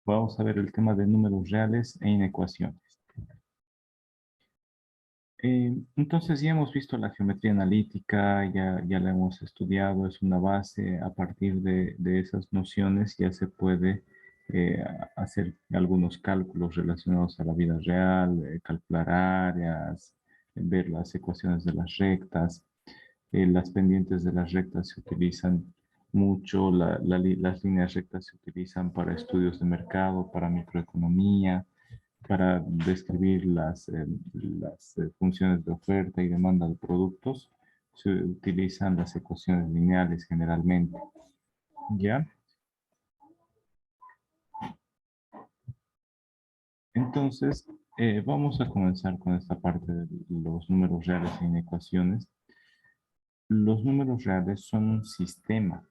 Vamos a ver el tema de números reales e inecuaciones. Entonces ya hemos visto la geometría analítica, ya la hemos estudiado, es una base. A partir de esas nociones ya se puede hacer algunos cálculos relacionados a la vida real, calcular áreas, ver las ecuaciones de las rectas. Las pendientes de las rectas se utilizan mucho, las líneas rectas se utilizan para estudios de mercado, para microeconomía, para describir las funciones de oferta y demanda de productos. Se utilizan las ecuaciones lineales generalmente. ¿Ya? Entonces, vamos a comenzar con esta parte de los números reales e inecuaciones. Los números reales son un sistema.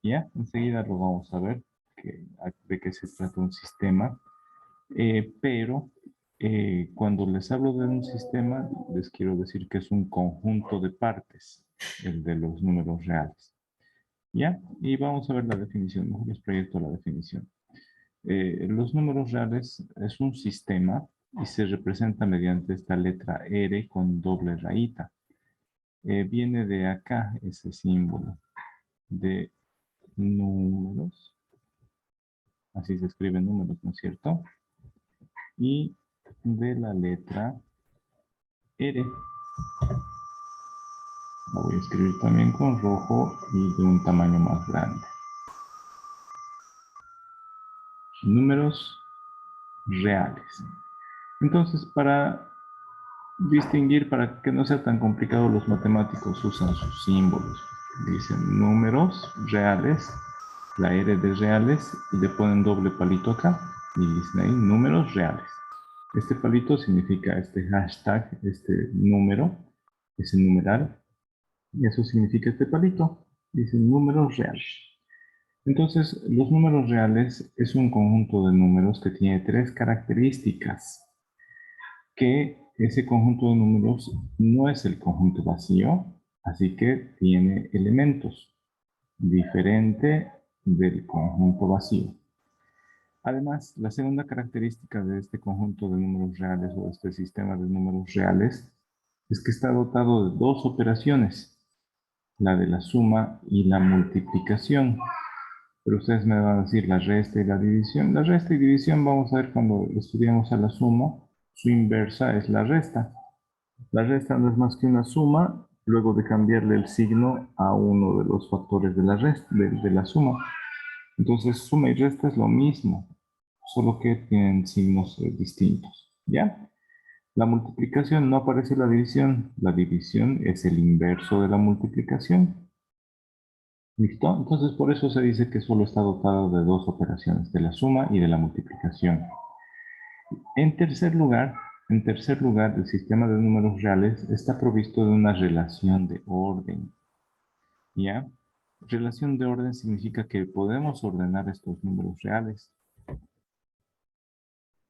¿Ya? Enseguida lo vamos a ver de qué se trata un sistema. Pero cuando les hablo de un sistema, les quiero decir que es un conjunto de partes, el de los números reales. ¿Ya? Y vamos a ver la definición. Mejor les proyecto la definición. Los números reales es un sistema y se representa mediante esta letra R con doble rayita. Viene de acá ese símbolo de números. Así se escriben números, ¿no es cierto? Y de la letra R. La voy a escribir también con rojo y de un tamaño más grande. Números reales. Entonces, para distinguir, para que no sea tan complicado, los matemáticos usan sus símbolos. Dicen números reales, la R de reales, y le ponen doble palito acá, y dicen ahí números reales. Este palito significa este hashtag, este número, ese numeral, y eso significa este palito, dicen números reales. Entonces, los números reales es un conjunto de números que tiene tres características. Que ese conjunto de números no es el conjunto vacío, así que tiene elementos, diferente del conjunto vacío. Además, la segunda característica de este conjunto de números reales o de este sistema de números reales es que está dotado de dos operaciones, la de la suma y la multiplicación. Pero ustedes me van a decir la resta y la división. La resta y división vamos a ver cuando estudiamos a la suma. Su inversa es la resta. La resta no es más que una suma, luego de cambiarle el signo a uno de los factores de la resta, de la suma. Entonces, suma y resta es lo mismo, solo que tienen signos distintos. ¿Ya? La multiplicación no aparece la división. La división es el inverso de la multiplicación. ¿Listo? Entonces por eso se dice que solo está dotado de dos operaciones, de la suma y de la multiplicación. En tercer lugar, el sistema de números reales está provisto de una relación de orden. ¿Ya? Relación de orden significa que podemos ordenar estos números reales.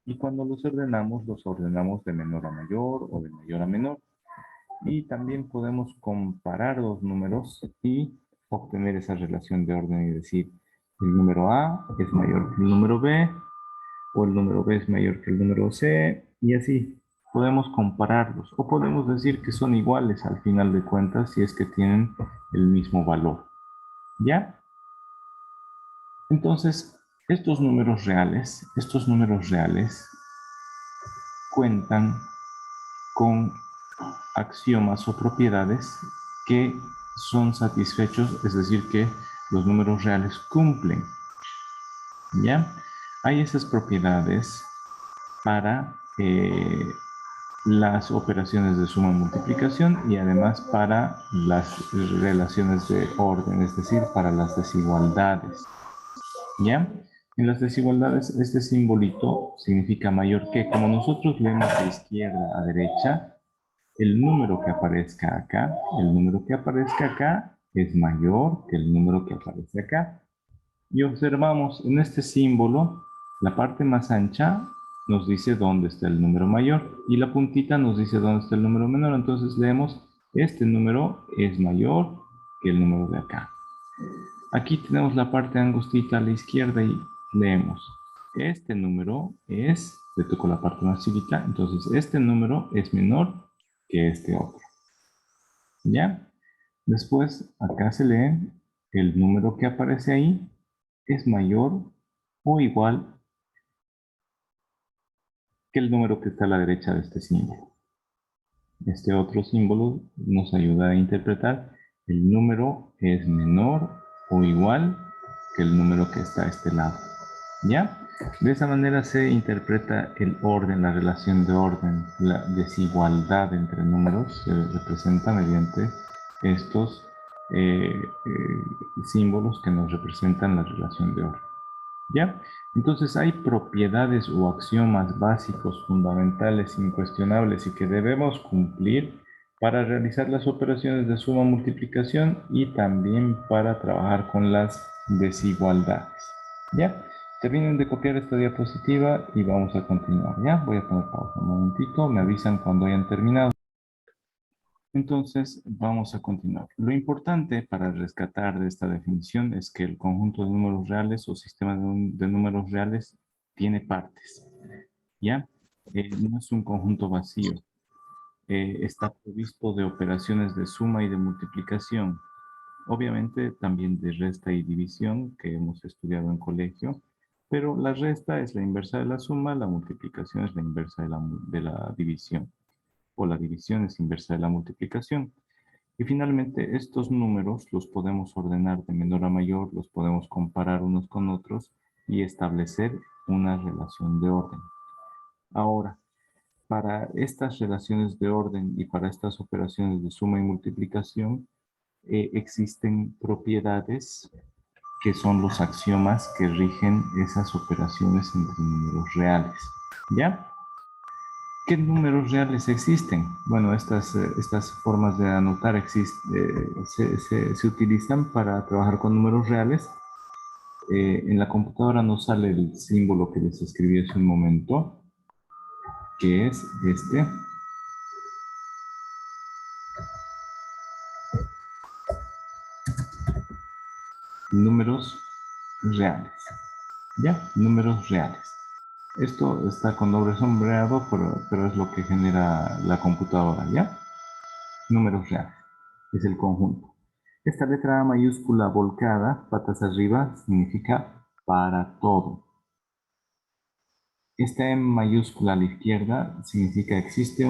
Y cuando los ordenamos de menor a mayor o de mayor a menor. Y también podemos comparar los números y obtener esa relación de orden y decir, el número A es mayor que el número B, o el número B es mayor que el número C, y así podemos compararlos, o podemos decir que son iguales al final de cuentas si es que tienen el mismo valor. ¿Ya? Entonces, estos números reales cuentan con axiomas o propiedades que son satisfechos, es decir, que los números reales cumplen. ¿Ya? Hay esas propiedades para las operaciones de suma y multiplicación y además para las relaciones de orden, es decir, para las desigualdades. ¿Ya? En las desigualdades, este simbolito significa mayor que. Como nosotros leemos de izquierda a derecha, el número que aparezca acá, es mayor que el número que aparece acá. Y observamos en este símbolo, la parte más ancha nos dice dónde está el número mayor y la puntita nos dice dónde está el número menor. Entonces leemos, este número es mayor que el número de acá. Aquí tenemos la parte angostita a la izquierda y leemos. Este número es, le tocó la parte más chiquita, entonces este número es menor que este otro. ¿Ya? Después, acá se lee el número que aparece ahí es mayor o igual que el número que está a la derecha de este símbolo. Este otro símbolo nos ayuda a interpretar el número es menor o igual que el número que está a este lado. ¿Ya? De esa manera se interpreta el orden, la relación de orden, la desigualdad entre números se representa mediante estos símbolos que nos representan la relación de orden. ¿Ya? Entonces hay propiedades o axiomas básicos, fundamentales, incuestionables y que debemos cumplir para realizar las operaciones de suma multiplicación y también para trabajar con las desigualdades. ¿Ya? Terminen de copiar esta diapositiva y vamos a continuar. ¿Ya? Voy a poner pausa un momentito, me avisan cuando hayan terminado. Entonces, vamos a continuar. Lo importante para rescatar de esta definición es que el conjunto de números reales o sistema de números reales tiene partes, ¿ya? No es un conjunto vacío. Está provisto de operaciones de suma y de multiplicación. Obviamente también de resta y división que hemos estudiado en colegio, pero la resta es la inversa de la suma, la multiplicación es la inversa de la división, o la división es inversa de la multiplicación. Y finalmente, estos números los podemos ordenar de menor a mayor, los podemos comparar unos con otros y establecer una relación de orden. Ahora, para estas relaciones de orden y para estas operaciones de suma y multiplicación, existen propiedades que son los axiomas que rigen esas operaciones entre números reales. ¿Ya? ¿Qué números reales existen? Bueno, estas formas de anotar se utilizan para trabajar con números reales. En la computadora nos sale el símbolo que les escribí hace un momento, que es este. Números reales. ¿Ya? Números reales. Esto está con doble sombreado, pero es lo que genera la computadora, ¿ya? Números reales. Es el conjunto. Esta letra A mayúscula volcada, patas arriba, significa para todo. Esta M mayúscula a la izquierda significa existe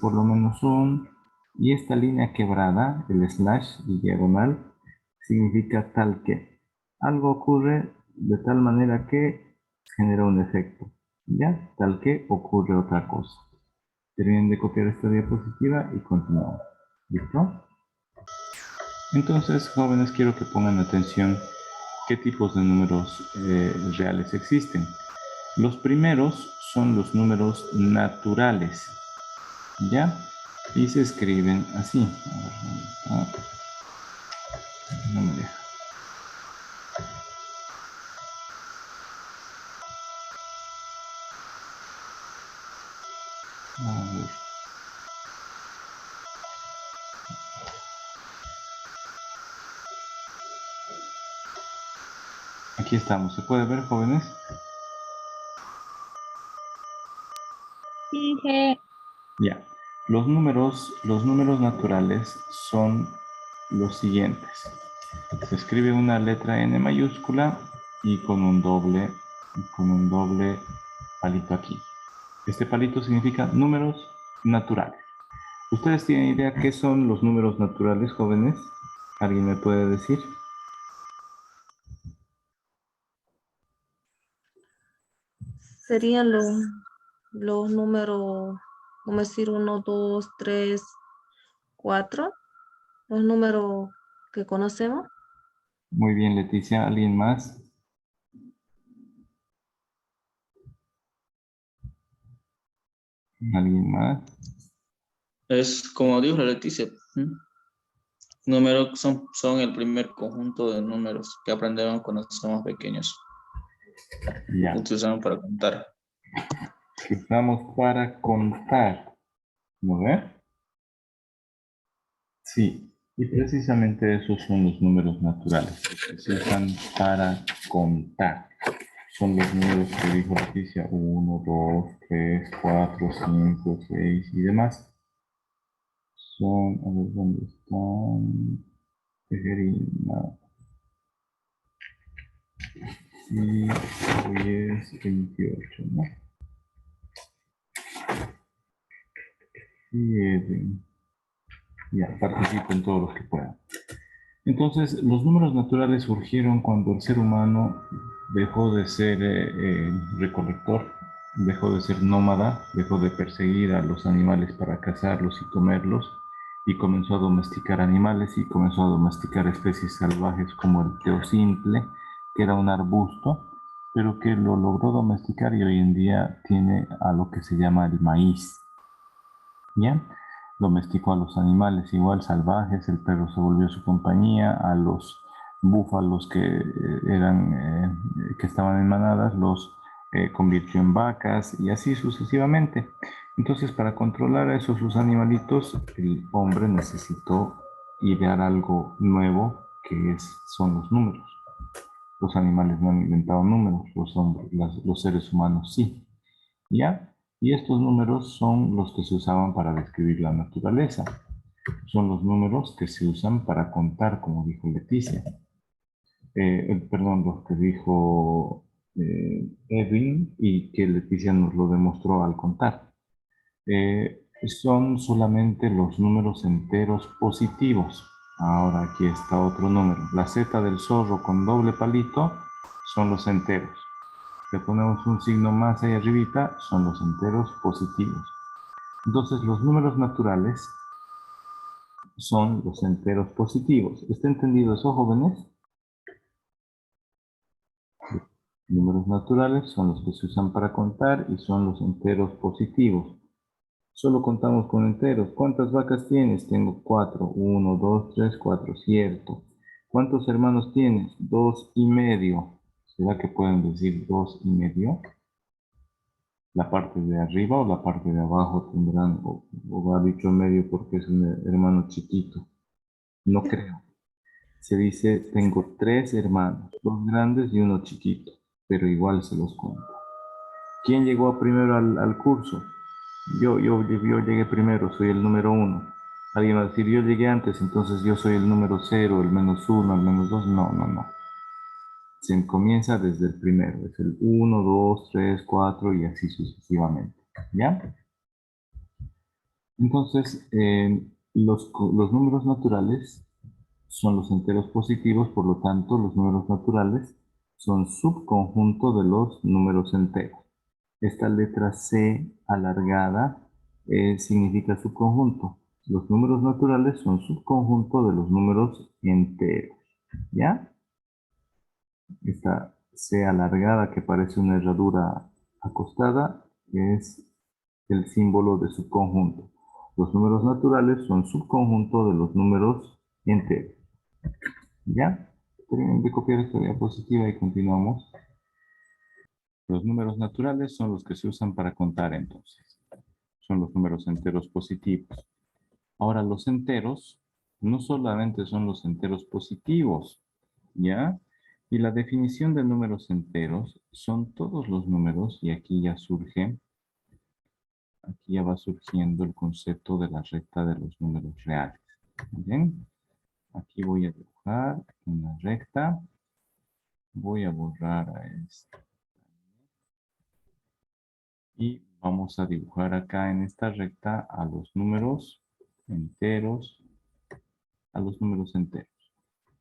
por lo menos un, y esta línea quebrada, el slash y diagonal, significa tal que. Algo ocurre de tal manera que genera un efecto, ¿ya? Tal que ocurre otra cosa. Terminen de copiar esta diapositiva y continuamos. ¿Listo? Entonces, jóvenes, quiero que pongan atención qué tipos de números reales existen. Los primeros son los números naturales, ¿ya? Y se escriben así. A ver, no me deja. A ver. Aquí estamos. ¿Se puede ver, jóvenes? Sí, je. Ya. Los números naturales son los siguientes. Se escribe una letra N mayúscula y con un doble palito aquí. Este palito significa números naturales. ¿Ustedes tienen idea qué son los números naturales, jóvenes? ¿Alguien me puede decir? Serían los números, vamos a decir, 1, 2, 3, 4, los números que conocemos. Muy bien, Leticia. ¿Alguien más? ¿Alguien más? Es como dijo la Leticia, números son el primer conjunto de números que aprendemos cuando somos pequeños. Ya. Que usamos para contar. Que usamos para contar. ¿No ve? Sí. Y precisamente esos son los números naturales, los que se usan para contar. son los números que dijo Leticia, 1, 2, 3, 4, 5, 6 y demás. Son, a ver, ¿dónde están? Tejerina. Y hoy es 28, ¿no? Y ya, participen todos los que puedan. Entonces, los números naturales surgieron cuando el ser humano dejó de ser recolector, dejó de ser nómada, dejó de perseguir a los animales para cazarlos y comerlos, y comenzó a domesticar animales y comenzó a domesticar especies salvajes como el teocintle, que era un arbusto, pero que lo logró domesticar y hoy en día tiene a lo que se llama el maíz. ¿Ya? Domesticó a los animales igual salvajes, el perro se volvió su compañía, a los búfalos que estaban en manadas los convirtió en vacas y así sucesivamente. Entonces, para controlar a esos sus animalitos, el hombre necesitó idear algo nuevo son los números. Los animales no han inventado números, los seres humanos sí. ¿Ya? Y estos números son los que se usaban para describir la naturaleza. Son los números que se usan para contar, como dijo Leticia. Perdón, los que dijo Edwin y que Leticia nos lo demostró al contar. Son solamente los números enteros positivos. Ahora aquí está otro número. La Z del zorro con doble palito son los enteros. Le ponemos un signo más ahí arribita, son los enteros positivos. Entonces, los números naturales son los enteros positivos. ¿Está entendido eso, jóvenes? Números naturales son los que se usan para contar y son los enteros positivos. Solo contamos con enteros. ¿Cuántas vacas tienes? Tengo 4. 1, 2, 3, 4. Cierto. ¿Cuántos hermanos tienes? 2 y medio. ¿Será que pueden decir 2 y medio? La parte de arriba o la parte de abajo tendrán, o va dicho medio porque es un hermano chiquito. No creo. Se dice, tengo 3 hermanos, 2 grandes y uno chiquito, pero igual se los cuento. ¿Quién llegó primero al curso? Yo llegué primero, soy el número 1. Alguien va a decir, yo llegué antes, entonces yo soy el número 0, el menos 1, el menos 2. No, no, no. Se comienza desde el primero, es el 1, 2, 3, 4 y así sucesivamente. ¿Ya? Entonces, los números naturales son los enteros positivos, por lo tanto, los números naturales son subconjunto de los números enteros. Esta letra C alargada significa subconjunto. Los números naturales son subconjunto de los números enteros. ¿Ya? Esta C alargada que parece una herradura acostada es el símbolo de subconjunto. Los números naturales son subconjunto de los números enteros. ¿Ya? Terminen de copiar esta diapositiva y continuamos. Los números naturales son los que se usan para contar entonces. Son los números enteros positivos. Ahora los enteros no solamente son los enteros positivos, ¿ya? Y la definición de números enteros son todos los números, y aquí ya va surgiendo el concepto de la recta de los números reales. ¿Bien? Aquí voy a dibujar una recta. Voy a borrar a esta. Y vamos a dibujar acá en esta recta a los números enteros,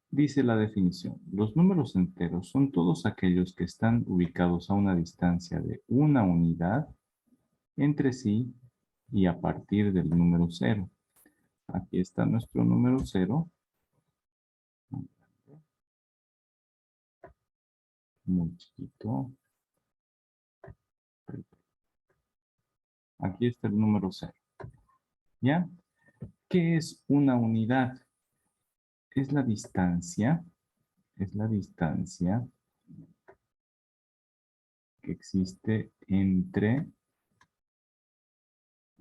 Dice la definición, los números enteros son todos aquellos que están ubicados a una distancia de una unidad entre sí y a partir del número 0. Aquí está nuestro número 0. Muy chiquito. Aquí está el número 0. ¿Ya? ¿Qué es una unidad? Es la distancia que existe entre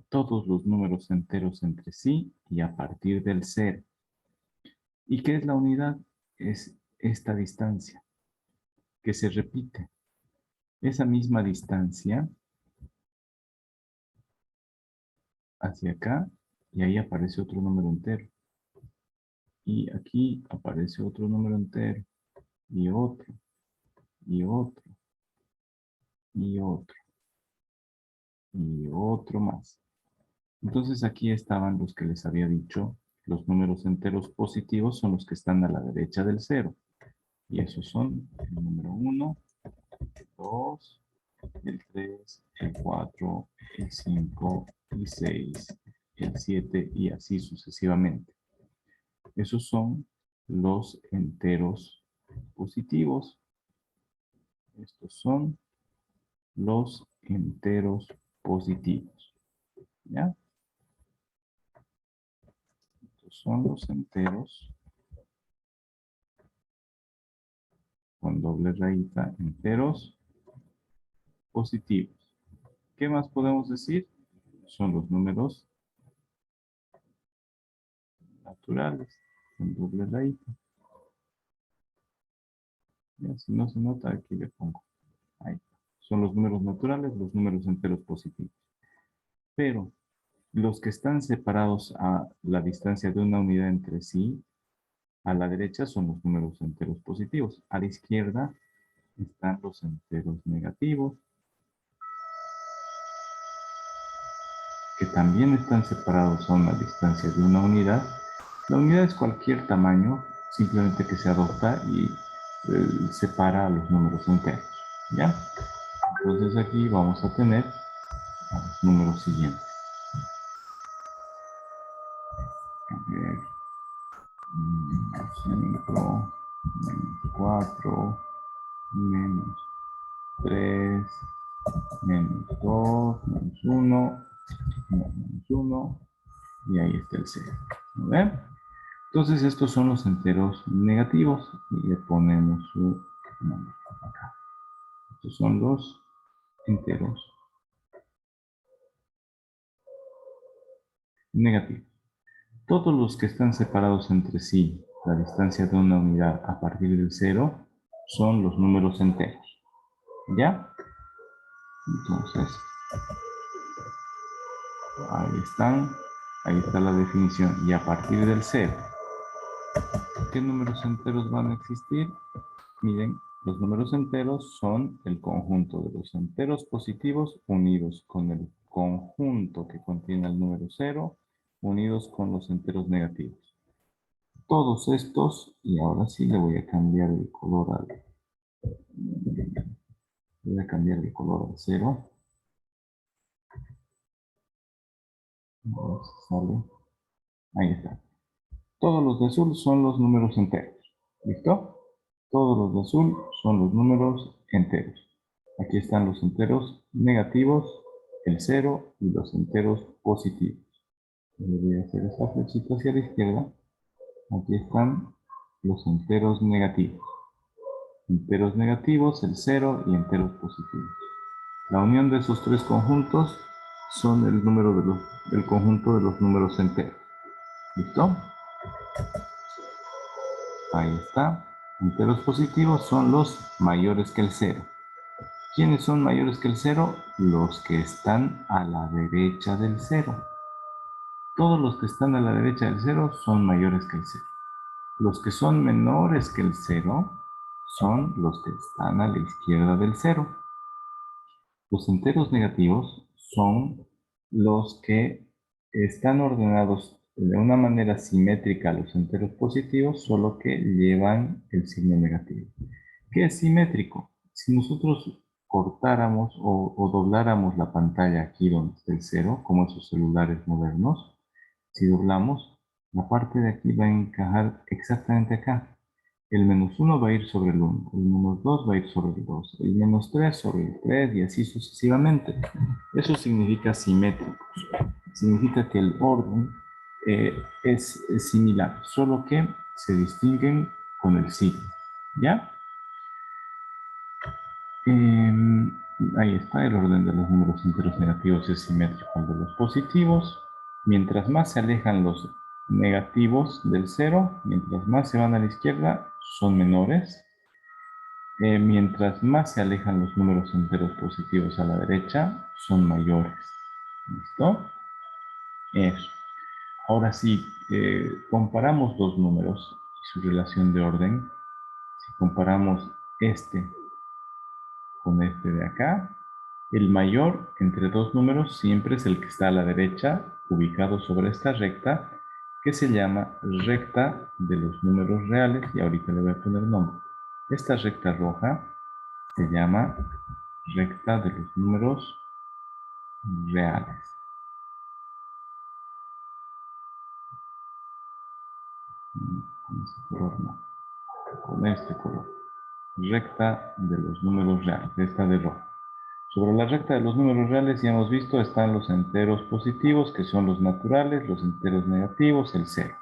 todos los números enteros entre sí y a partir del 0. ¿Y qué es la unidad? Es esta distancia que se repite. esa misma distancia hacia acá y ahí aparece otro número entero. Y aquí aparece otro número entero y otro y otro y otro y otro más. Entonces aquí estaban los que les había dicho, los números enteros positivos son los que están a la derecha del cero. Y esos son el número 1, el 2, el 3, el 4, el 5, el 6, el 7 y así sucesivamente. Esos son los enteros positivos. Estos son los enteros positivos. ¿Ya? Estos son los enteros con doble rayita, enteros positivos. ¿Qué más podemos decir? Son los números naturales con doble rayita. Ya, si no se nota, aquí le pongo. Ahí. Son los números naturales, los números enteros positivos. Pero los que están separados a la distancia de una unidad entre sí, a la derecha son los números enteros positivos. A la izquierda están los enteros negativos, que también están separados a una distancia de una unidad. La unidad es cualquier tamaño, simplemente que se adopta y separa a los números enteros. ¿Ya? Entonces aquí vamos a tener los números siguientes. A ver, 5, menos 4, menos 3, menos 2, menos 1, menos 1, y ahí está el 0. ¿Ven? Entonces estos son los enteros negativos y le ponemos su nombre acá. Estos son los enteros negativos. Todos los que están separados entre sí, la distancia de una unidad a partir del 0, son los números enteros. ¿Ya? Entonces, ahí están. Ahí está la definición. Y a partir del 0, ¿qué números enteros van a existir? Miren, los números enteros son el conjunto de los enteros positivos unidos con el conjunto que contiene el número 0, unidos con los enteros negativos. Todos estos, y ahora sí le voy a cambiar el color al... Voy a cambiar el color al 0. A ver si sale. Ahí está. Todos los de azul son los números enteros. ¿Listo? Todos los de azul son los números enteros. Aquí están los enteros negativos, el 0 y los enteros positivos. Le voy a hacer esta flechita hacia la izquierda. Aquí están los enteros negativos. Enteros negativos, el 0 y enteros positivos. La unión de esos tres conjuntos son el número del conjunto de los números enteros. ¿Listo? Ahí está. Enteros positivos son los mayores que el 0. ¿Quiénes son mayores que el 0? Los que están a la derecha del 0. Todos los que están a la derecha del 0 son mayores que el 0. Los que son menores que el 0 son los que están a la izquierda del 0. Los enteros negativos son los que están ordenados de una manera simétrica a los enteros positivos, solo que llevan el signo negativo. ¿Qué es simétrico? Si nosotros cortáramos o dobláramos la pantalla aquí donde está el 0, como esos celulares modernos, si doblamos, la parte de aquí va a encajar exactamente acá. El -1 va a ir sobre el 1, el -2 va a ir sobre el 2, el -3 sobre el 3 y así sucesivamente. Eso significa simétricos. Significa que el orden es similar, solo que se distinguen con el signo. ¿Ya? Ahí está, el orden de los números enteros negativos es simétrico al de los positivos. Mientras más se alejan los negativos del 0, mientras más se van a la izquierda, son menores. Mientras más se alejan los números enteros positivos a la derecha, son mayores. ¿Listo? Eso. Ahora sí, comparamos dos números y su relación de orden. Si comparamos este con este de acá, el mayor entre dos números siempre es el que está a la derecha, ubicado sobre esta recta, que se llama recta de los números reales, y ahorita le voy a poner nombre. Esta recta roja se llama recta de los números reales. Con ese color no, con este color. Recta de los números reales, esta de rojo. Sobre la recta de los números reales ya hemos visto están los enteros positivos, que son los naturales, los enteros negativos, el cero.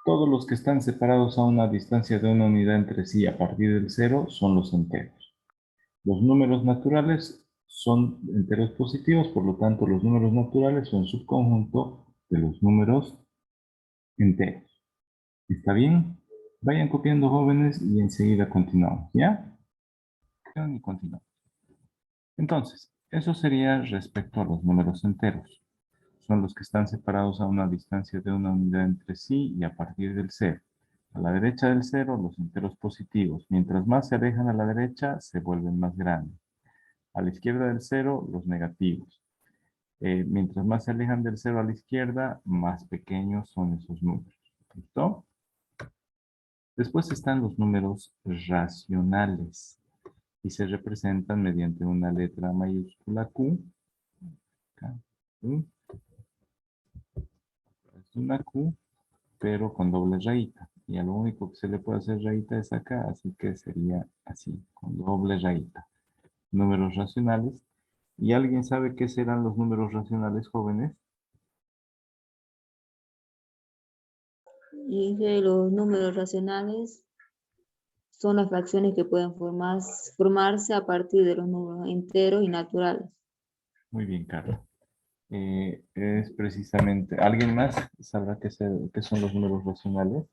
Todos los que están separados a una distancia de una unidad entre sí a partir del cero son los enteros. Los números naturales son enteros positivos, por lo tanto los números naturales son subconjunto de los números enteros. ¿Está bien? Vayan copiando, jóvenes, y enseguida continuamos, ¿ya? Y continuamos. Entonces, eso sería respecto a los números enteros. Son los que están separados a una distancia de una unidad entre sí y a partir del cero. A la derecha del cero, los enteros positivos. Mientras más se alejan a la derecha, se vuelven más grandes. A la izquierda del cero, los negativos. Mientras más se alejan del cero a la izquierda, más pequeños son esos números. ¿Listo? Después están los números racionales y se representan mediante una letra mayúscula Q. Acá, Q. Es una Q, pero con doble rayita. Y a lo único que se le puede hacer rayita es acá, así que sería así, con doble rayita. Números racionales. ¿Y alguien sabe qué serán los números racionales, jóvenes? Y que los números racionales son las fracciones que pueden formarse a partir de los números enteros y naturales. Muy bien, Carla. Es precisamente, ¿alguien más sabrá qué son los números racionales?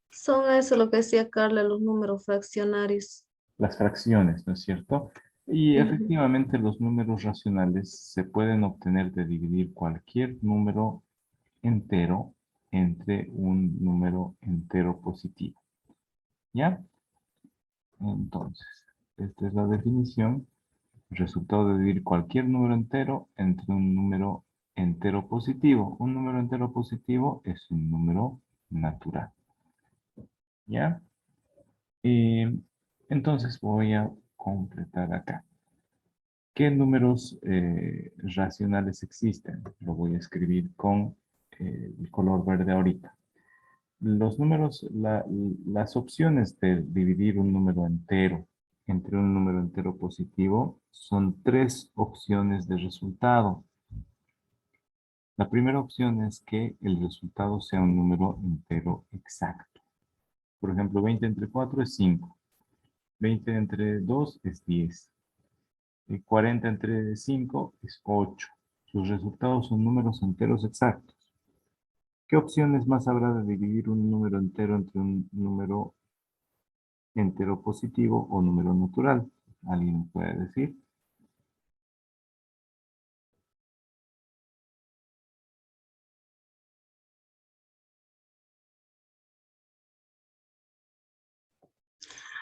Son eso lo que decía Carla, los números fraccionarios. Las fracciones, ¿no es cierto? Y Ujú. efectivamente los números racionales se pueden obtener de dividir cualquier número entero entre un número entero positivo. ¿Ya? Entonces, esta es la definición. El resultado de dividir cualquier número entero entre un número entero positivo. Un número entero positivo es un número natural. ¿Ya? Entonces voy a completar acá. ¿Qué números racionales existen? Lo voy a escribir con el color verde ahorita. Los números, las opciones de dividir un número entero entre un número entero positivo son tres opciones de resultado. La primera opción es que el resultado sea un número entero exacto. Por ejemplo, 20 entre 4 es 5. 20 entre 2 es 10. 40 entre 5 es 8. Sus resultados son números enteros exactos. ¿Qué opciones más habrá de dividir un número entero entre un número entero positivo o número natural? ¿Alguien me puede decir?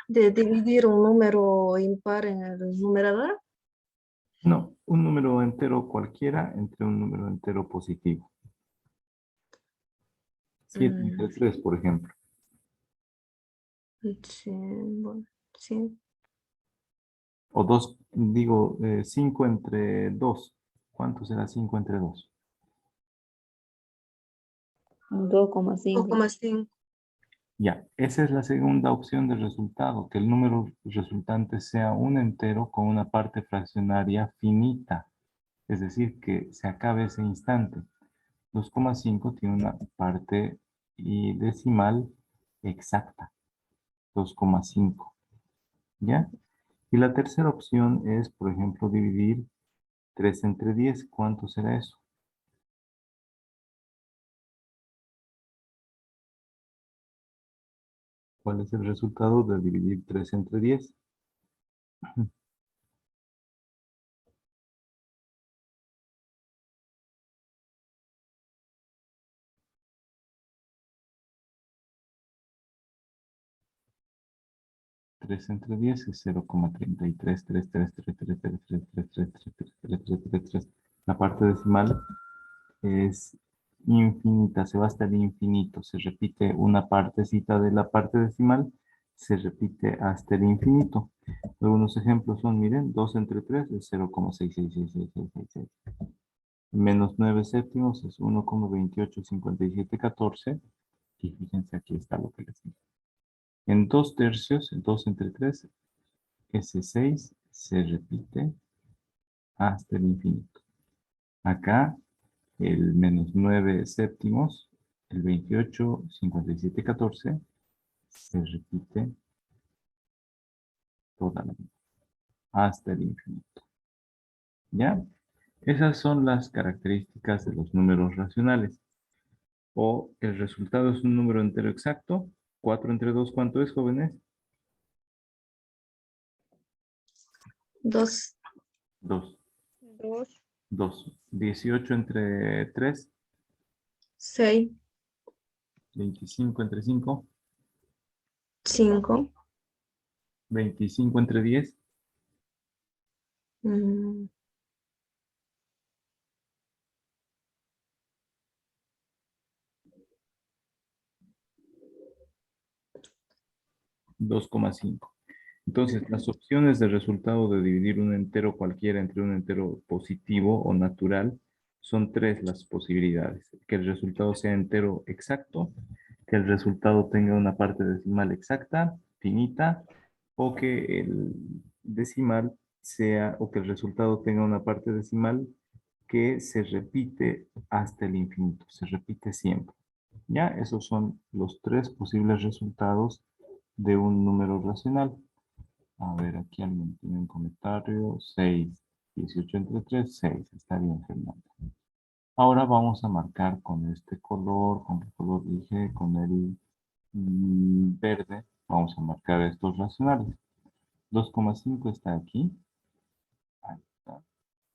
De dividir un número impar en el numerador. No, un número entero cualquiera entre un número entero positivo. 7 Mm, entre 3, por ejemplo. sí, bueno, sí. O 2, digo, 5 entre 2. ¿Cuánto será 5 entre 2? 2,5. 2,5. Ya, esa es la segunda opción de resultado, que el número resultante sea un entero con una parte fraccionaria finita, es decir, que se acabe ese instante. 2,5 tiene una parte y decimal exacta, 2,5, ¿ya? Y la tercera opción es, por ejemplo, dividir 3 entre 10. ¿Cuánto será eso? ¿Cuál es el resultado de dividir 3 entre 10? Tres entre 10 es 0,3333333333333333. La parte decimal es infinita, se va hasta el infinito. Se repite una partecita de la parte decimal, se repite hasta el infinito. Algunos ejemplos son, miren, 2 entre 3 es 0,666666. Menos 9 séptimos es 1,285714. Y fíjense, aquí está lo que les digo. En 2 tercios, 2 entre 3, ese 6 se repite hasta el infinito. Acá, el menos 9 séptimos, el 28,5714, se repite toda la vida, hasta el infinito. ¿Ya? Esas son las características de los números racionales. O el resultado es un número entero exacto. 4 entre 2, ¿cuánto es, jóvenes? 2. 2. 2. 2. 18 entre 3, 6. 25 entre 5, 5. 25 entre 10, 2,5. Entonces, las opciones de resultado de dividir un entero cualquiera entre un entero positivo o natural son 3 las posibilidades. Que el resultado sea entero exacto, que el resultado tenga una parte decimal exacta, finita, o que el decimal sea, o que el resultado tenga una parte decimal que se repite hasta el infinito, se repite siempre. ¿Ya? Esos son los 3 posibles resultados de un número racional. A ver, aquí alguien tiene un comentario. 6. 18 entre 3, 6. Está bien, Fernando. Ahora vamos a marcar con este color. ¿Con qué color dije? Con el verde. Vamos a marcar estos racionales. 2,5 está aquí. Ahí está.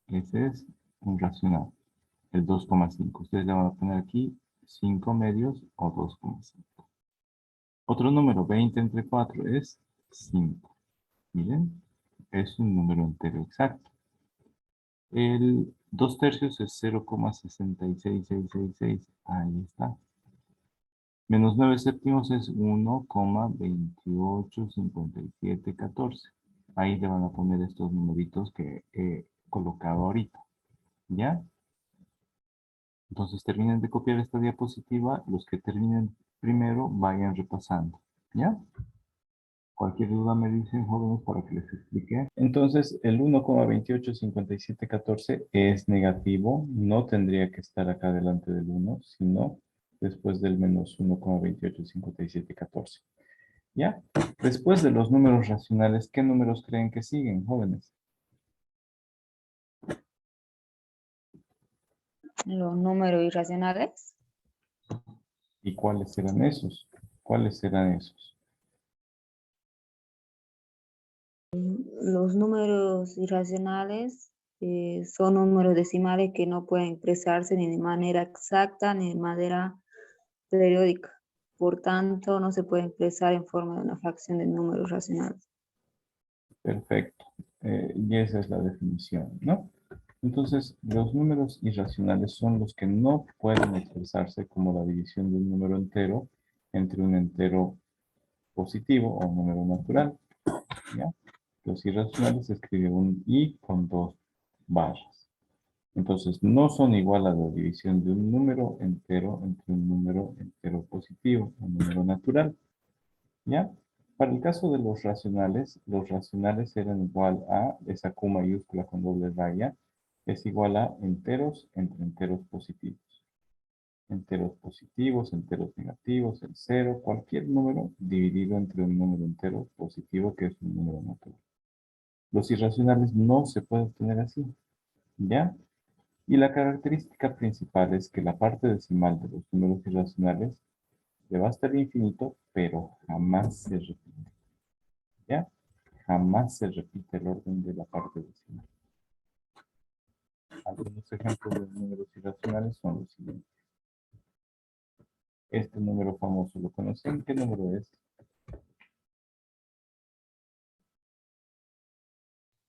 Ese es un racional. El 2,5. Ustedes le van a poner aquí 5 medios o 2,5. Otro número, 20 entre 4, es 5. Miren, es un número entero exacto. El 2 tercios es 0,66666. Ahí está. Menos 9 séptimos es 1,285714. Ahí le van a poner estos numeritos que he colocado ahorita. ¿Ya? Entonces terminen de copiar esta diapositiva. Los que terminen primero vayan repasando. ¿Ya? Cualquier duda me dicen, jóvenes, para que les explique. Entonces, el 1,285714 es negativo. No tendría que estar acá delante del 1, sino después del menos 1,285714. ¿Ya? Después de los números racionales, ¿qué números creen que siguen, jóvenes? Los números irracionales. ¿Y cuáles serán esos? ¿Cuáles serán esos? Los números irracionales son números decimales que no pueden expresarse ni de manera exacta ni de manera periódica. Por tanto, no se pueden expresar en forma de una fracción de números racionales. Perfecto. Y esa es la definición, ¿no? Entonces, los números irracionales son los que no pueden expresarse como la división de un número entero entre un entero positivo o un número natural, ¿ya? Los irracionales se escribe un i con 2 barras. Entonces, no son igual a la división de un número entero entre un número entero positivo, un número natural, ¿ya? Para el caso de los racionales eran igual a, esa Q mayúscula con doble raya, es igual a enteros entre enteros positivos. Enteros positivos, enteros negativos, el cero, cualquier número dividido entre un número entero positivo que es un número natural. Los irracionales no se pueden obtener así, ¿ya? Y la característica principal es que la parte decimal de los números irracionales le va hasta el infinito pero jamás se repite. ¿Ya? Jamás se repite el orden de la parte decimal. Algunos ejemplos de números irracionales son los siguientes. Este número famoso, ¿lo conocen? ¿Qué número es?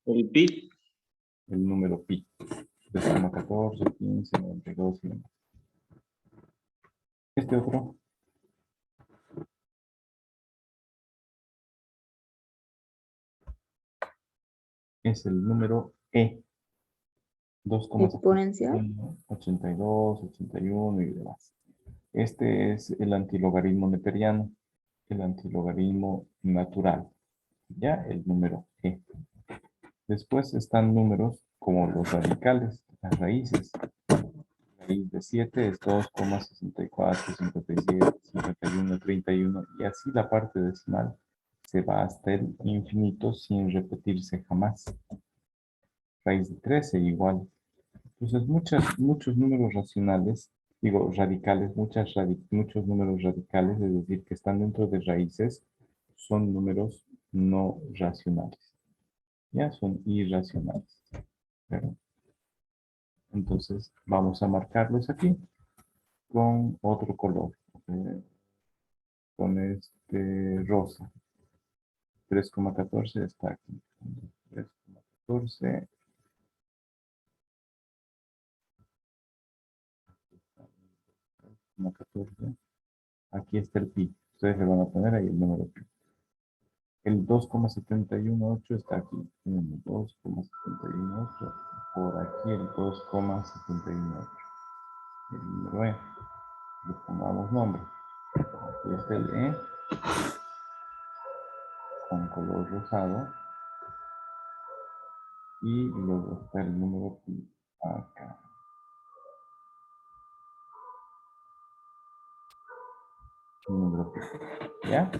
El pi. El número pi. 3,14, 15, 92 y demás. Este otro. Es el número E. 2,71, Exponencial. 82, 81 y demás. Este es el antilogaritmo neperiano, el antilogaritmo natural. Ya, el número E. Después están números como los radicales, las raíces. Raíz de 7 es 2,64, 57, 51, 31 y así la parte decimal se va hasta el infinito sin repetirse jamás. Raíz de 13 igual. Entonces muchos números racionales, digo radicales, muchos números radicales, es decir, que están dentro de raíces, son números no racionales. Ya son irracionales. ¿Verdad? Entonces vamos a marcarlos aquí con otro color. Con este rosa. 3,14 está aquí. 3,14. Aquí está el pi. Ustedes le van a poner ahí el número pi. El 2,718 está aquí. 2,718. Por aquí el 2,718. El número E. Le pongamos nombre. Aquí está el E. Con color rosado. Y luego está el número pi acá. El número pi. ¿Ya?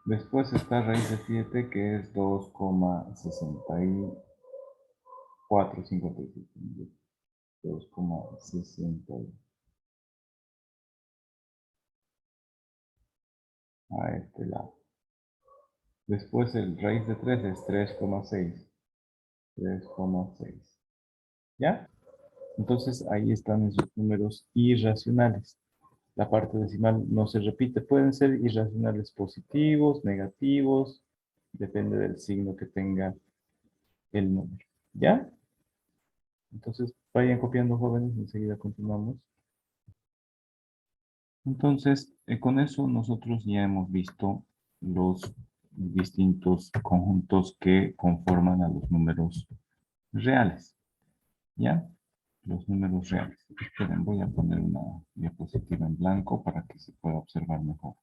Después está raíz de 7 que es 2,6457. 2,60 a este lado. Después el raíz de 3 es 3,6. 3,6. ¿Ya? Entonces ahí están esos números irracionales. La parte decimal no se repite. Pueden ser irracionales positivos, negativos. Depende del signo que tenga el número. ¿Ya? Entonces vayan copiando, jóvenes. Enseguida continuamos. Entonces, con eso nosotros ya hemos visto los distintos conjuntos que conforman a los números reales. ¿Ya? Los números reales. Esperen, voy a poner una diapositiva en blanco para que se pueda observar mejor.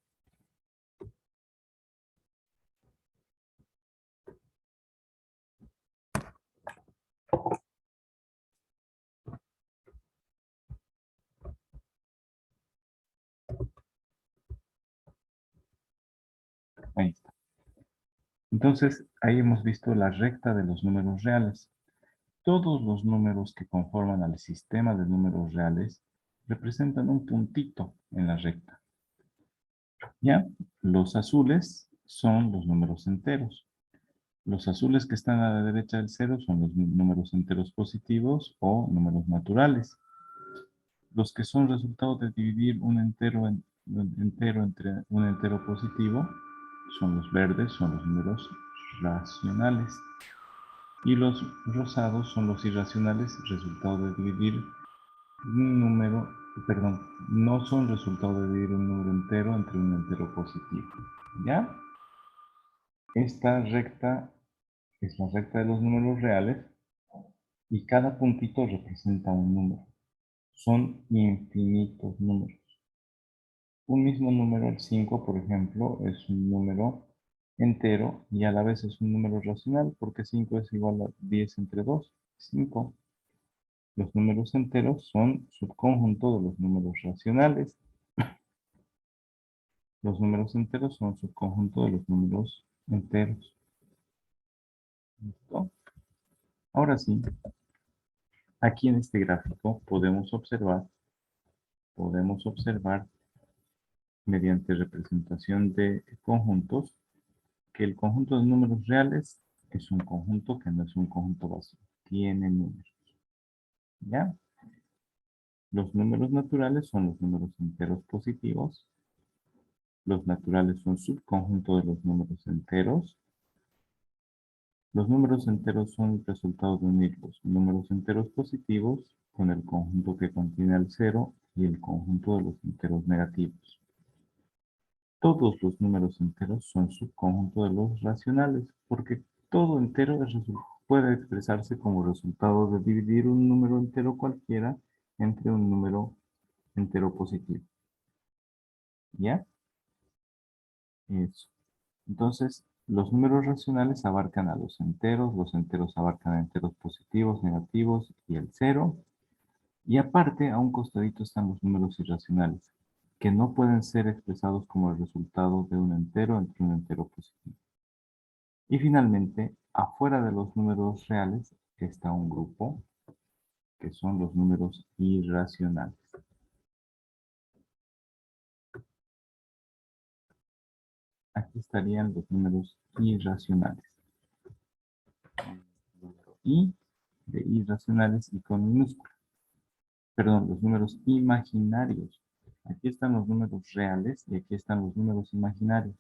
Ahí está. Entonces, ahí hemos visto la recta de los números reales. Todos los números que conforman al sistema de números reales representan un puntito en la recta. ¿Ya? Los azules son los números enteros. Los azules que están a la derecha del cero son los números enteros positivos o números naturales. Los que son resultado de dividir un entero entre un entero positivo son los verdes, son los números racionales. Y los rosados son los irracionales, resultado de dividir un número, perdón, no son resultado de dividir un número entero entre un entero positivo. ¿Ya? Esta recta es la recta de los números reales y cada puntito representa un número. Son infinitos números. Un mismo número, el 5, por ejemplo, es un número entero y a la vez es un número racional porque 5 es igual a 10 entre 2, 5. Los números enteros son subconjunto de los números racionales. Los números enteros son subconjunto de los números enteros. ¿Listo? Ahora sí, aquí en este gráfico podemos observar mediante representación de conjuntos, que el conjunto de números reales es un conjunto que no es un conjunto vacío, tiene números. ¿Ya? Los números naturales son los números enteros positivos. Los naturales son subconjunto de los números enteros. Los números enteros son el resultado de unir los números enteros positivos con el conjunto que contiene el cero y el conjunto de los enteros negativos. Todos los números enteros son subconjunto de los racionales, porque todo entero puede expresarse como resultado de dividir un número entero cualquiera entre un número entero positivo. ¿Ya? Eso. Entonces, los números racionales abarcan a los enteros abarcan a enteros positivos, negativos y el cero. Y aparte, a un costadito están los números irracionales, que no pueden ser expresados como el resultado de un entero entre un entero positivo. Y finalmente, afuera de los números reales está un grupo que son los números irracionales. Aquí estarían los números irracionales. I de irracionales y con minúscula. Perdón, los números imaginarios. Aquí están los números reales y aquí están los números imaginarios.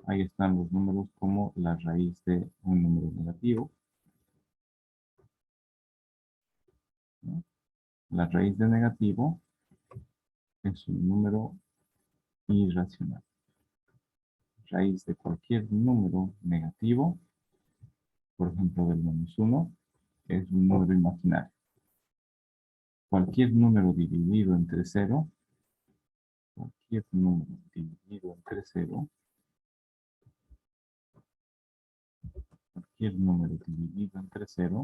Ahí están los números como la raíz de un número negativo, ¿no? La raíz de negativo es un número irracional. Raíz de cualquier número negativo, por ejemplo del -1, es un número imaginario. Cualquier número dividido entre 0, cualquier número dividido entre 0, cualquier número dividido entre 0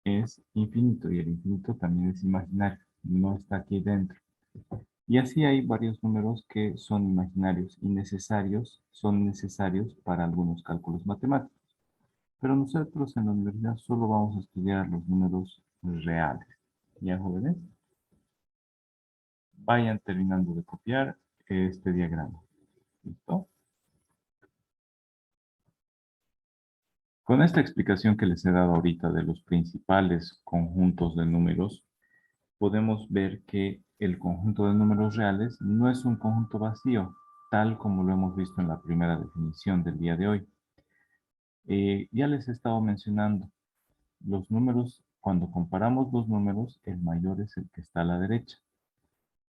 es infinito y el infinito también es imaginario, no está aquí dentro. Y así hay varios números que son imaginarios y son necesarios para algunos cálculos matemáticos. Pero nosotros en la universidad solo vamos a estudiar los números reales. ¿Ya, jóvenes? Vayan terminando de copiar este diagrama. ¿Listo? Con esta explicación que les he dado ahorita de los principales conjuntos de números, podemos ver que el conjunto de números reales no es un conjunto vacío, tal como lo hemos visto en la primera definición del día de hoy. Ya les he estado mencionando, los números, cuando comparamos los números, el mayor es el que está a la derecha.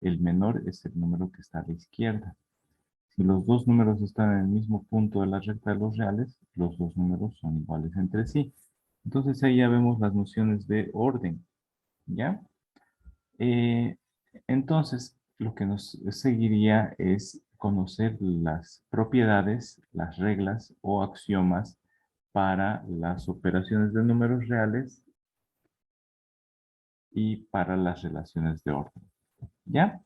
El menor es el número que está a la izquierda. Si los dos números están en el mismo punto de la recta de los reales, los dos números son iguales entre sí. Entonces ahí ya vemos las nociones de orden, ¿ya? Entonces, lo que nos seguiría es conocer las propiedades, las reglas o axiomas para las operaciones de números reales y para las relaciones de orden. ¿Ya?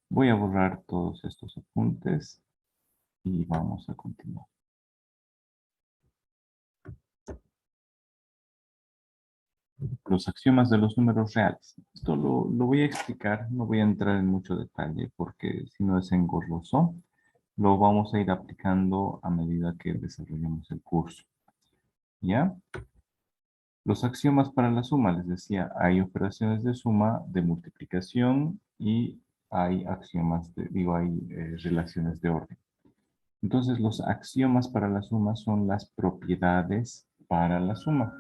Voy a borrar todos estos apuntes y vamos a continuar. Los axiomas de los números reales. Esto lo voy a explicar, no voy a entrar en mucho detalle porque si no es engorroso. Lo vamos a ir aplicando a medida que desarrollemos el curso. ¿Ya? Los axiomas para la suma, les decía, hay operaciones de suma, de multiplicación y hay axiomas, hay relaciones de orden. Entonces, los axiomas para la suma son las propiedades para la suma.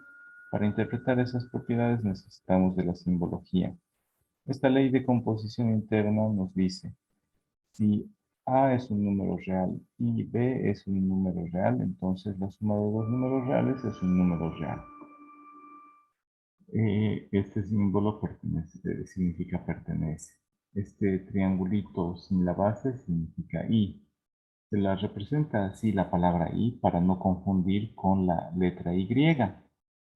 Para interpretar esas propiedades necesitamos de la simbología. Esta ley de composición interna nos dice, si A es un número real y B es un número real, entonces la suma de dos números reales es un número real. Este símbolo significa pertenece. Este triangulito sin la base significa i. Se la representa así la palabra i para no confundir con la letra y,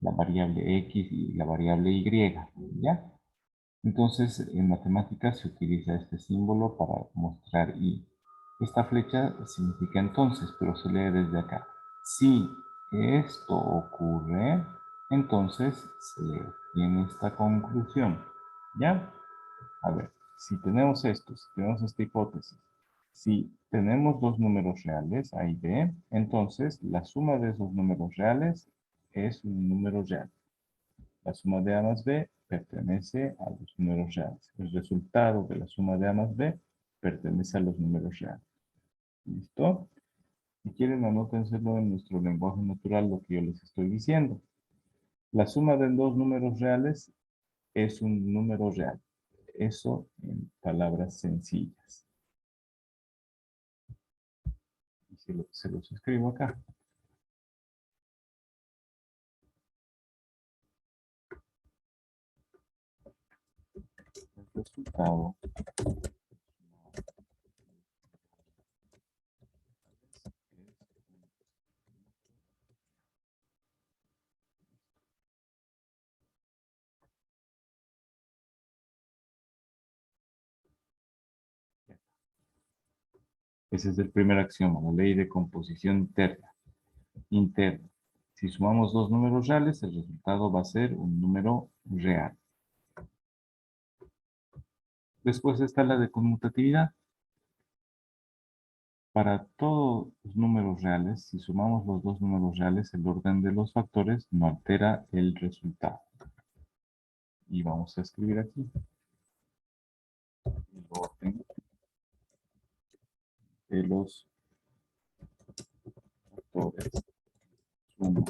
la variable x y la variable y, ¿ya? Entonces, en matemáticas se utiliza este símbolo para mostrar i. Esta flecha significa entonces, pero se lee desde acá. Si esto ocurre, entonces se obtiene esta conclusión. ¿Ya? A ver, si tenemos esto, si tenemos esta hipótesis, si tenemos dos números reales, A y B, entonces la suma de esos números reales es un número real. La suma de A más B pertenece a los números reales. El resultado de la suma de A más B pertenece a los números reales. ¿Listo? Si quieren, anótenselo en nuestro lenguaje natural lo que yo les estoy diciendo. La suma de dos números reales es un número real. Eso en palabras sencillas. Y se los escribo acá. El resultado ese es el primer axioma, la ley de composición interna. Si sumamos dos números reales, el resultado va a ser un número real. Después está la de conmutatividad. Para todos los números reales, si sumamos los dos números reales, el orden de los factores no altera el resultado. Y vamos a escribir aquí el orden de los factores suma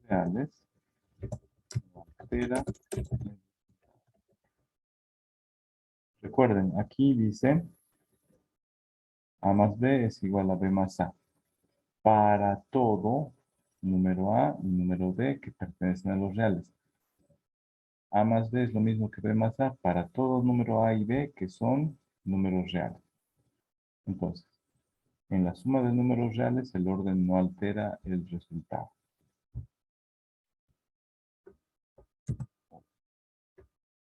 reales no altera. Recuerden, aquí dice A más B es igual a B más A. Para todo número A y número B que pertenecen a los reales. A más B es lo mismo que B más A para todo número A y B que son números reales. Entonces, en la suma de números reales el orden no altera el resultado.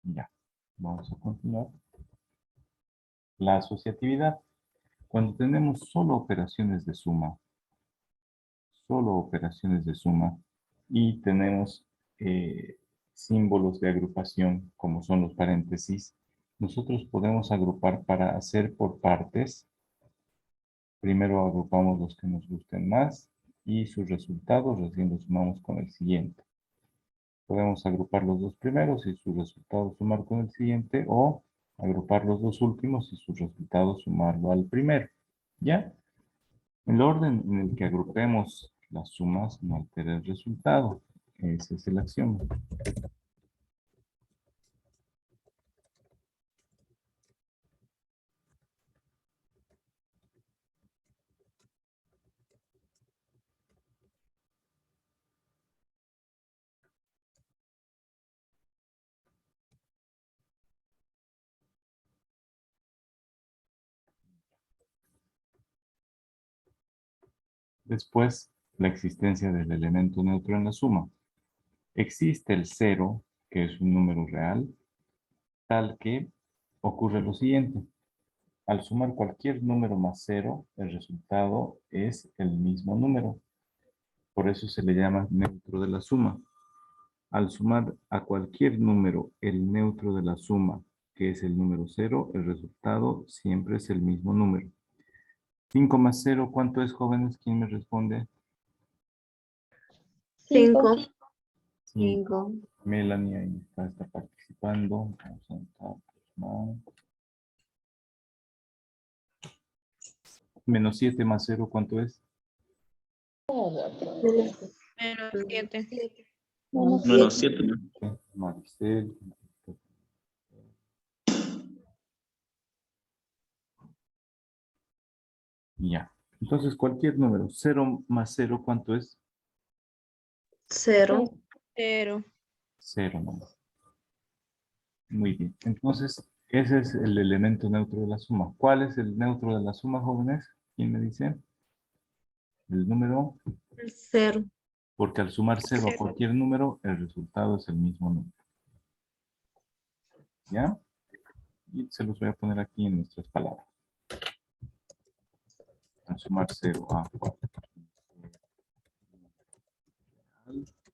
Ya, vamos a continuar. La asociatividad. Cuando tenemos solo operaciones de suma, y tenemos símbolos de agrupación, como son los paréntesis, nosotros podemos agrupar para hacer por partes. Primero agrupamos los que nos gusten más y sus resultados recién los sumamos con el siguiente. Podemos agrupar los dos primeros y sus resultados sumar con el siguiente, o agrupar los dos últimos y sus resultados sumarlo al primero. ¿Ya? El orden en el que agrupemos las sumas no altera el resultado. Ese es el axioma. Después, la existencia del elemento neutro en la suma. Existe el 0, que es un número real, tal que ocurre lo siguiente. Al sumar cualquier número más 0, el resultado es el mismo número. Por eso se le llama neutro de la suma. Al sumar a cualquier número el neutro de la suma, que es el número 0, el resultado siempre es el mismo número. 5 más 0, ¿cuánto es, jóvenes? ¿Quién me responde? 5. 5. Melanie ahí está participando. Vamos a anotar más. Menos 7 más 0, ¿cuánto es? Menos 7. Menos 7. Maricel. Ya. Entonces, cualquier número. 0 más 0, ¿cuánto es? 0. 0. 0 nomás. Muy bien. Entonces, ese es el elemento neutro de la suma. ¿Cuál es el neutro de la suma, jóvenes? ¿Quién me dice? El número. 0. Porque al sumar 0 a cualquier número, el resultado es el mismo número. ¿Ya? Y se los voy a poner aquí en nuestras palabras. Al sumar 0 a 4. El resultado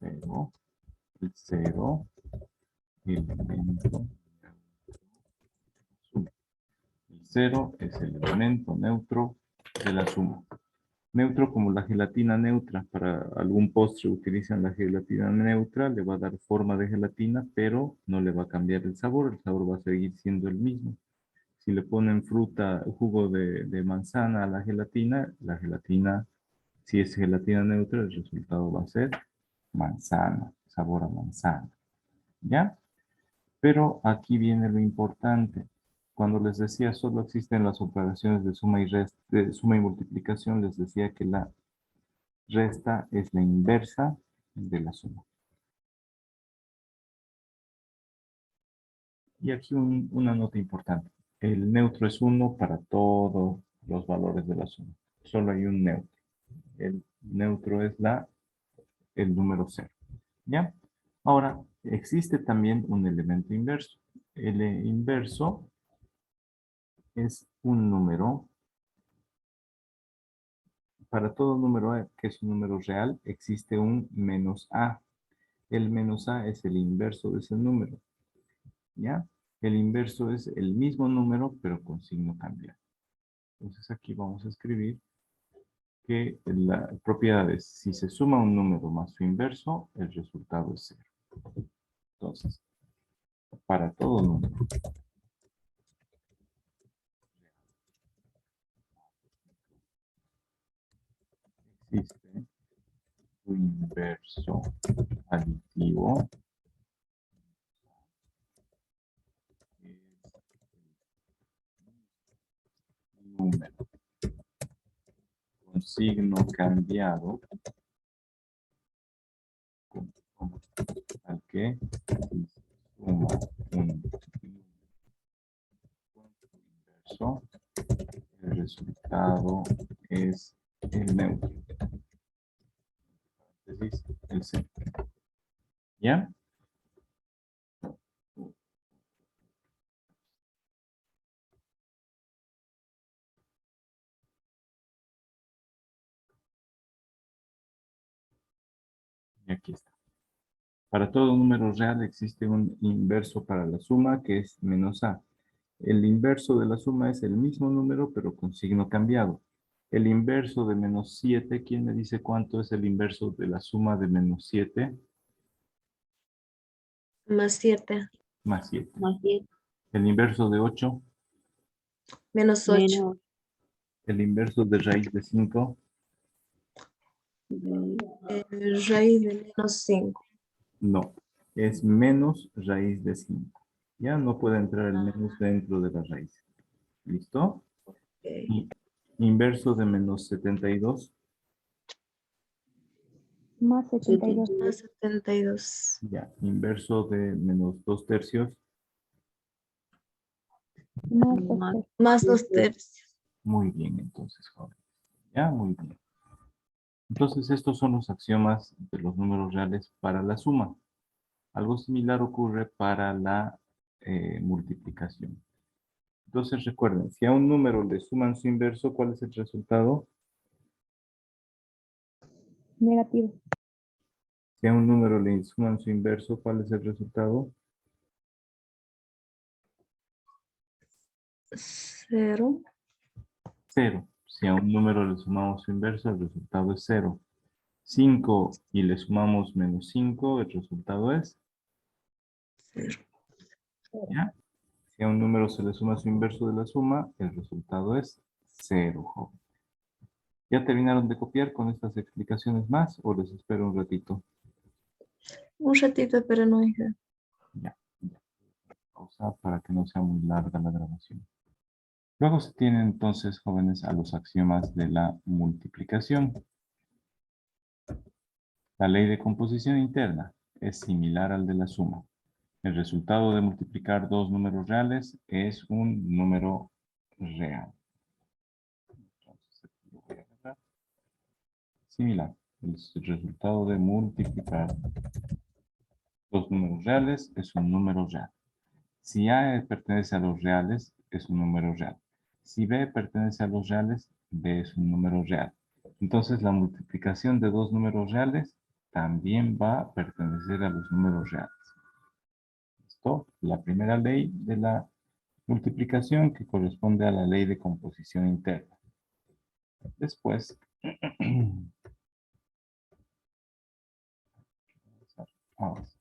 0, el 0, elemento suma. El 0 es el elemento neutro de la suma. Neutro como la gelatina neutra. Para algún postre utilizan la gelatina neutra, le va a dar forma de gelatina, pero no le va a cambiar el sabor va a seguir siendo el mismo. Si le ponen fruta, jugo de manzana a la gelatina, si es gelatina neutra, el resultado va a ser manzana, sabor a manzana. ¿Ya? Pero aquí viene lo importante. Cuando les decía solo existen las operaciones de suma y multiplicación, les decía que la resta es la inversa de la suma. Y aquí una nota importante. El neutro es 1 para todos los valores de la suma. Solo hay un neutro. El neutro es el número 0. ¿Ya? Ahora, existe también un elemento inverso. El inverso es un número. Para todo número que es un número real, existe un menos a. El menos a es el inverso de ese número. ¿Ya? El inverso es el mismo número, pero con signo cambiado. Entonces aquí vamos a escribir que la propiedad es, si se suma un número más su inverso, el resultado es 0. Entonces, para todo número existe su inverso aditivo, que es el número con signo cambiado al que si se suma un número con su inverso, el resultado es el neutro. Entonces, el centro. ¿Ya? Y aquí está. Para todo número real existe un inverso para la suma que es menos a. El inverso de la suma es el mismo número pero con signo cambiado. El inverso de menos 7, ¿quién me dice cuánto es el inverso de la suma de menos 7? Más 7. Más 7. Más 10, El inverso de 8, Menos 8. menos el inverso de raíz de 5, Raíz de menos 5. no, es menos raíz de 5. Ya no puede entrar el menos dentro de la raíz. ¿Listo? Y inverso de menos 72, Más 72. Más 72. ya, inverso de menos 2/3, Más más 2 Más 2/3. muy bien, entonces, joven. Ya, muy bien. Entonces, estos son los axiomas de los números reales para la suma. Algo similar ocurre para la multiplicación. Entonces, recuerden, si a un número le suman su inverso, ¿cuál es el resultado? negativo. Si a un número le suman su inverso, ¿cuál es el resultado? 0. 0. Si a un número le sumamos su inverso, el resultado es 0. 5 y le sumamos menos 5, el resultado es 0. ¿Ya? Si a un número se le suma su inverso de la suma, el resultado es 0, joven. ¿Ya terminaron de copiar con estas explicaciones más o les espero un ratito? Un ratito, pero no es. Ya. Pausa para que no sea muy larga la grabación. Luego se tienen entonces, jóvenes, a los axiomas de la multiplicación. La ley de composición interna es similar al de la suma. El resultado de multiplicar dos números reales es un número real. Entonces, aquí lo voy a agarrar. Similar. El resultado de multiplicar dos números reales es un número real. Si A pertenece a los reales, es un número real. Si B pertenece a los reales, B es un número real. Entonces, la multiplicación de dos números reales también va a pertenecer a los números reales. ¿Listo? La primera ley de la multiplicación que corresponde a la ley de composición interna. Después, ahora sí.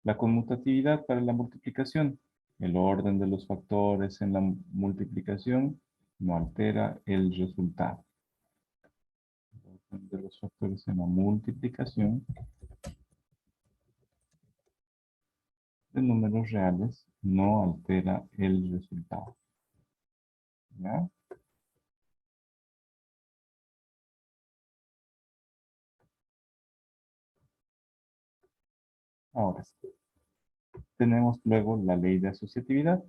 La conmutatividad para la multiplicación. El orden de los factores en la multiplicación no altera el resultado. El orden de los factores en la multiplicación de números reales no altera el resultado. ¿Ya? Ahora sí. Tenemos luego la ley de asociatividad.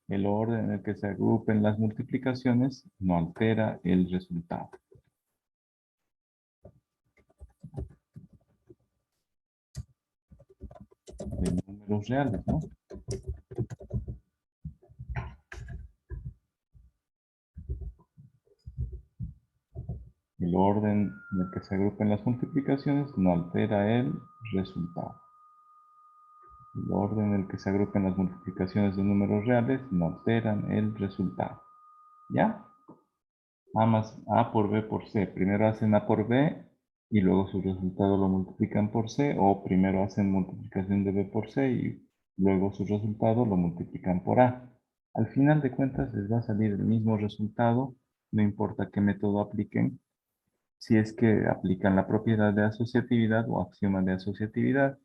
El orden en el que se agrupen las multiplicaciones no altera el resultado. De números reales, ¿no? El orden en el que se agrupen las multiplicaciones no altera el resultado. El orden en el que se agrupen las multiplicaciones de números reales no alteran el resultado. ¿Ya? A por B por C. Primero hacen A por B y luego su resultado lo multiplican por C, o primero hacen multiplicación de B por C y luego su resultado lo multiplican por A. Al final de cuentas les va a salir el mismo resultado, no importa qué método apliquen, si es que aplican la propiedad de asociatividad o axioma de asociatividad.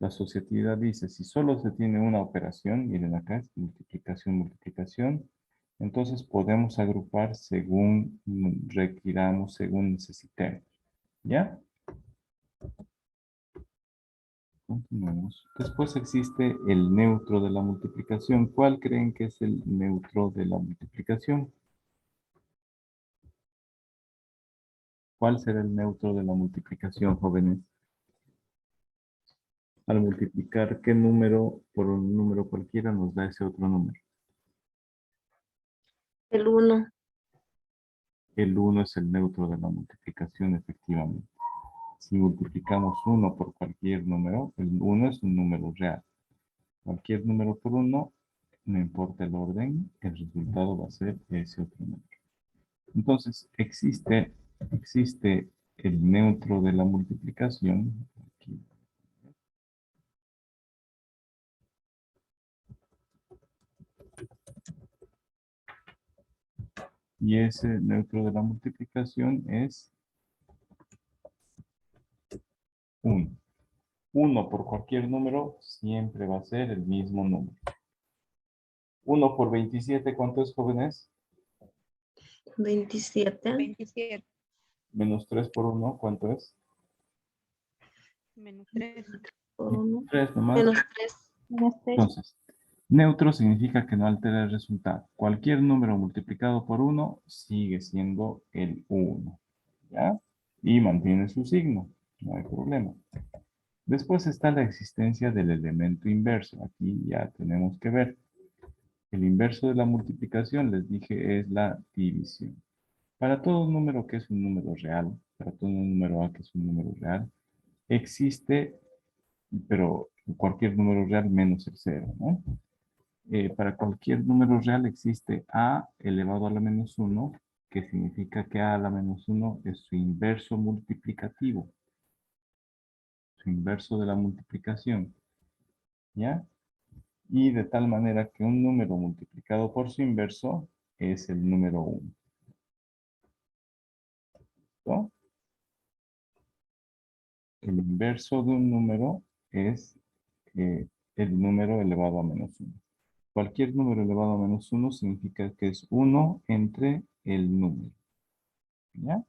La asociatividad dice, si solo se tiene una operación, miren acá es multiplicación, multiplicación, entonces podemos agrupar según requiramos, según necesitemos. ¿Ya? Continuemos. Después existe el neutro de la multiplicación. ¿Cuál creen que es el neutro de la multiplicación? ¿Cuál será el neutro de la multiplicación, jóvenes? Al multiplicar qué número por un número cualquiera nos da ese otro número. El 1. El 1 es el neutro de la multiplicación, efectivamente. Si multiplicamos 1 por cualquier número, el 1 es un número real. Cualquier número por 1, no importa el orden, el resultado va a ser ese otro número. Entonces, existe el neutro de la multiplicación. Aquí. Y ese neutro de la multiplicación es 1. 1 por cualquier número siempre va a ser el mismo número. 1 por 27, ¿cuánto es, jóvenes? 27. 27 Menos 3 por 1, ¿cuánto es? menos 3. Por 1. 3 nomás. Menos 3. Menos 3. Entonces, neutro significa que no altera el resultado. Cualquier número multiplicado por 1 sigue siendo el 1. ¿Ya? Y mantiene su signo. No hay problema. Después está la existencia del elemento inverso. Aquí ya tenemos que ver. El inverso de la multiplicación, les dije, es la división. Para todo número que es un número real, para todo número A que es un número real, existe, pero cualquier número real menos el 0, ¿no? Para cualquier número real existe a elevado a la menos 1, que significa que a la menos 1 es su inverso multiplicativo. Su inverso de la multiplicación. ¿Ya? Y de tal manera que un número multiplicado por su inverso es el número 1. ¿No? El inverso de un número es el número elevado a menos 1. Cualquier número elevado a menos 1 significa que es 1 entre el número. ¿Ya?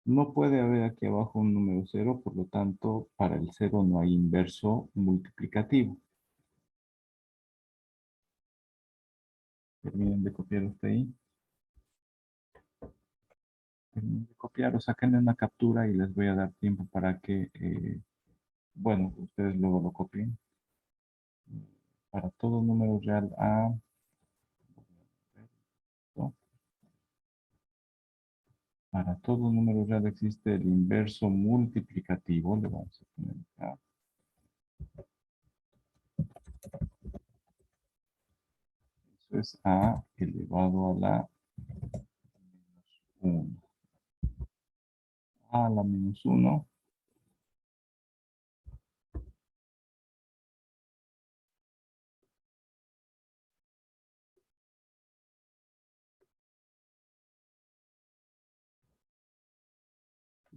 No puede haber aquí abajo un número 0, por lo tanto, para el 0 no hay inverso multiplicativo. Terminen de copiar hasta ahí. Terminen de copiar o saquen una captura y les voy a dar tiempo para que, bueno, ustedes luego lo copien. Para todo número real A, ¿no? Para todo número real existe el inverso multiplicativo. Le vamos a poner acá. Eso es a elevado a la menos 1. A la menos 1.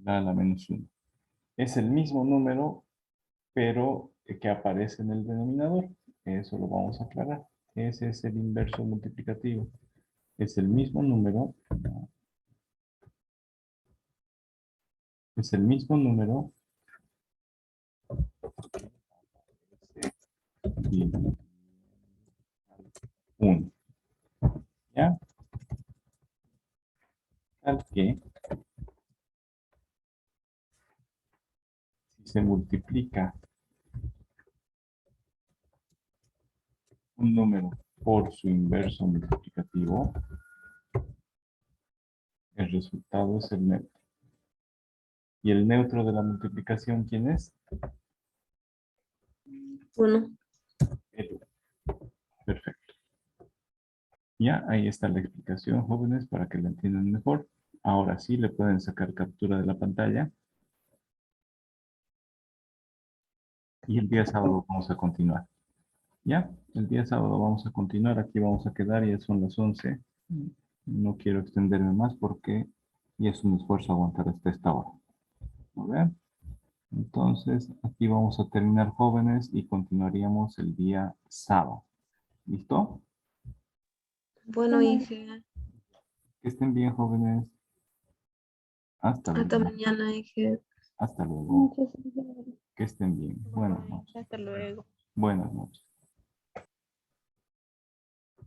A la menos 1. Es el mismo número, pero que aparece en el denominador. Eso lo vamos a aclarar. Ese es el inverso multiplicativo. Es el mismo número. Es el mismo número. Y 1. ¿Ya? Tal que si se multiplica un número por su inverso multiplicativo, el resultado es el neutro. ¿Y el neutro de la multiplicación quién es? 1. El 1. Perfecto. Ya, ahí está la explicación, jóvenes, para que la entiendan mejor. Ahora sí, le pueden sacar captura de la pantalla. Y el día sábado vamos a continuar. ¿Ya? El día sábado vamos a continuar. Aquí vamos a quedar, ya son las 11. No quiero extenderme más porque ya es un esfuerzo aguantar hasta esta hora. ¿Muy bien? Entonces, aquí vamos a terminar, jóvenes, y continuaríamos el día sábado. ¿Listo? Bueno, Inge. Que estén bien, jóvenes. Hasta Hasta luego. mañana, Inge. Hasta luego. Muchas gracias. Que estén bien. Buenas noches. Hasta luego. Buenas noches.